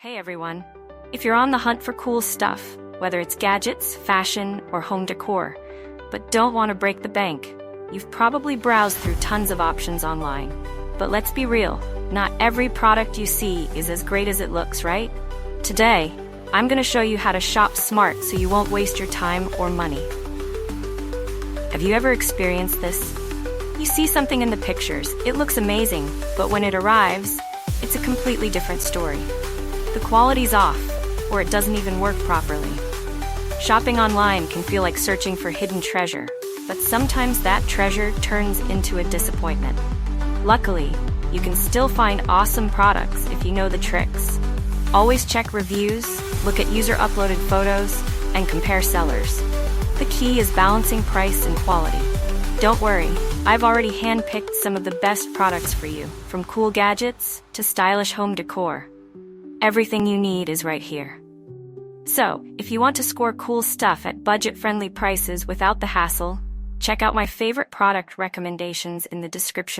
Hey everyone! If you're on the hunt for cool stuff, whether it's gadgets, fashion, or home decor, but don't want to break the bank, you've probably browsed through tons of options online. But let's be real, not every product you see is as great as it looks, right? Today, I'm going to show you how to shop smart so you won't waste your time or money. Have you ever experienced this? You see something in the pictures, it looks amazing, but when it arrives, it's a completely different story. The quality's off, or it doesn't even work properly. Shopping online can feel like searching for hidden treasure, but sometimes that treasure turns into a disappointment. Luckily, you can still find awesome products if you know the tricks. Always check reviews, look at user-uploaded photos, and compare sellers. The key is balancing price and quality. Don't worry, I've already handpicked some of the best products for you, from cool gadgets to stylish home decor. Everything you need is right here. So, if you want to score cool stuff at budget-friendly prices without the hassle, check out my favorite product recommendations in the description.